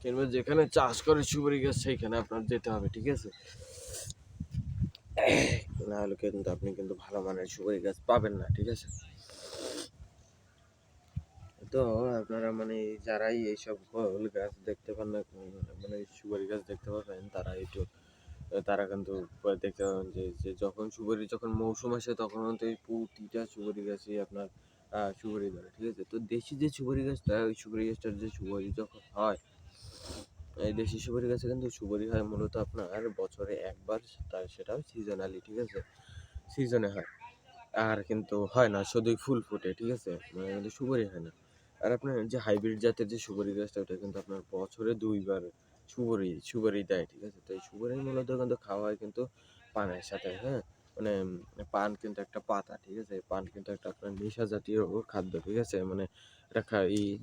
কিংবা যেখানে চাষ করে সুপারি গাছ সেইখানে আপনার যেতে হবে, ঠিক আছে? না হলে কিন্তু আপনি কিন্তু ভালো মানের সুপারি গাছ পাবেন না, ঠিক আছে? তো আপনারা মানে যারাই এইসব ফল গাছ দেখতে পান না, মানে সুপারি গাছ দেখতে পাবেন, তারা কিন্তু দেখতে পাবেন যে যখন যখন মৌসুম আসে তখন কিন্তু এই প্রতিটা সুপারি গাছই আপনার সুপারি ধরে, ঠিক আছে? তো দেশি যে সুপারি গাছটা, ওই সুপারি গাছটার যে সুপারি যখন হয়, এই দেশি সুপারি গাছে কিন্তু সুপারি হয় মূলত আপনার বছরে একবার, সেটাও সিজনালি, ঠিক আছে? সিজনে হয়। আর কিন্তু হয় না শুধুই ফুল ফোটে, ঠিক আছে? মানে কিন্তু সুপারি হয় না। আর আপনার যে হাইব্রিড জাতের যে সুপারি গাছটা, ওটা কিন্তু আপনার বছরে ২ বার সুপারি দেয়, ঠিক আছে? তো এই সুপারি মূলত কিন্তু খাওয়া হয় কিন্তু পানের সাথে, হ্যাঁ? মানে পান কিন্তু একটা পাতা, ঠিক আছে? পান কিন্তু একটা আপনার নেশা জাতীয় খাদ্য, ঠিক আছে? মানে এটা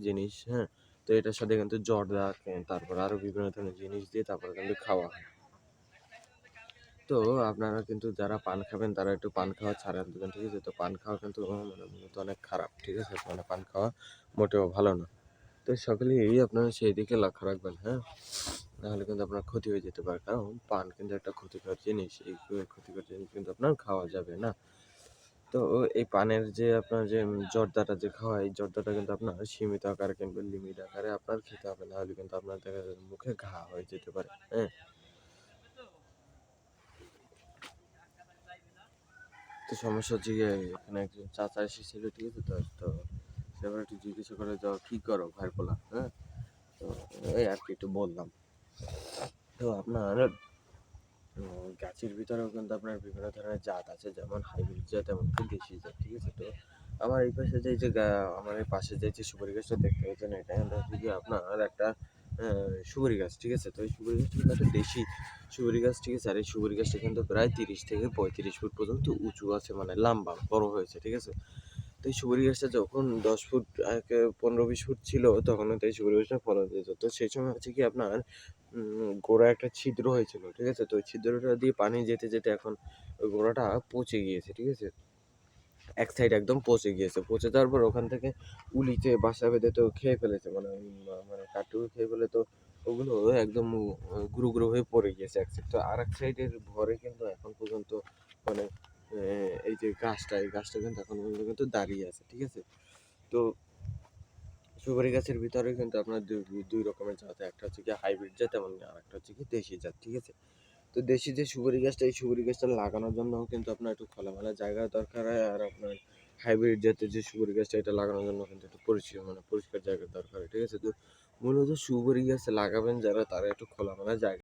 জিনিস, হ্যাঁ? তো এটার সাথে কিন্তু জর্দা, তারপর আরো বিভিন্ন ধরনের জিনিস দিয়ে তারপরে কিন্তু খাওয়া হয়। তো আপনারা কিন্তু যারা পান খাবেন তারা একটু পান খাওয়া ছাড়ান দিবেন, ঠিক আছে? তো পান খাওয়া কিন্তু মানে মূলত অনেক খারাপ, ঠিক আছে? মানে পান খাওয়া মোটেও ভালো না। তো সকলেই আপনারা সেই দিকে লক্ষ্য রাখবেন, হ্যাঁ? নাহলে কিন্তু আপনার ক্ষতি হয়ে যেতে পারে। কারণ পান কিন্তু একটা ক্ষতিকর জিনিস। এই ক্ষতিকর জিনিস কিন্তু আপনার খাওয়া যাবে না। তো এই পানের যে আপনার যে জর্দাটা যে খাওয়া, এই জর্দাটা কিন্তু আপনার সীমিত আকারে কিংবা লিমিট আকারে আপনার খেতে হবে। নাহলে কিন্তু আপনার দেখা যাবে মুখে ঘা হয়ে যেতে পারে, হ্যাঁ? তো সমস্যা হচ্ছে গিয়ে এখানে একজন চাচা এসেছিল, ঠিক আছে? তো সে আবার একটু জিজ্ঞাসা করে, যাও কি করো ভাইয়ের পোলা, হ্যাঁ? তো এই আর কি একটু বললাম। তো আপনার গাছের ভিতরেও কিন্তু আপনার বিভিন্ন ধরনের জাত আছে, যেমন হাইব্রিড জাত, এমনকি দেশি জাত, ঠিক আছে? তো আমার এই পাশে আমার এই পাশে যে সুপারি গাছটা দেখতে পাচ্ছেন, এটা কিন্তু হচ্ছে গিয়ে আপনার একটা সুপারি গাছ, ঠিক আছে? তো এই সুপারি গাছটা কিন্তু একটা দেশি সুপারি গাছ, ঠিক আছে? আর এই সুপারি গাছটা কিন্তু প্রায় 30 থেকে 35 ফুট পর্যন্ত উঁচু আছে, মানে লম্বা বড় হয়েছে, ঠিক আছে? তো এই সুপারি গাছটা যখন 10 ফুট 15-20 ফুট ছিল, তখন তো এই সুপারি গাছটা ফলন দিত। তো সেই সময় হচ্ছে কি আপনার গোড়ায় একটা ছিদ্র হয়েছিল, ঠিক আছে? তো ওই ছিদ্রটা দিয়ে পানি যেতে যেতে এখন ওই গোড়াটা পচে গিয়েছে, ঠিক আছে? এক সাইড একদম পচে গিয়েছে। পচে যাওয়ার পর ওখান থেকে উলিতে বাসা বেঁধে তো খেয়ে ফেলেছে, মানে মানে কাঠঠুকো খেয়ে ফেলে তো ওগুলো একদম গুঁড়ো গুঁড়ো হয়ে পড়ে গিয়েছে এক সাইড। তো আর এক সাইডের ভরে কিন্তু এখন পর্যন্ত মানে এই যে গাছটা, এই গাছটা কিন্তু এখন পর্যন্ত কিন্তু দাঁড়িয়ে আছে, ঠিক আছে? তো সুপারি গাছের ভিতরে কিন্তু আপনার দুই রকমের জাত, একটা হচ্ছে কি হাইব্রিড জাত, এবং আরেকটা হচ্ছে কি দেশি জাত, ঠিক আছে? তো দেশি যে সুপারি গাছটা, এই সুপারি গাছটা লাগানোর জন্য কিন্তু আপনার একটু খোলামেলা জায়গা দরকার হয়, আর আপনার হাইব্রিড জাতের যে সুপারি গাছটা, এটা লাগানোর জন্য কিন্তু একটু পরিষ্কার জায়গার দরকার হয়, ঠিক আছে? তো মূলত সুপারি গাছ লাগাবেন যারা, তারা একটু খোলামেলা জায়গা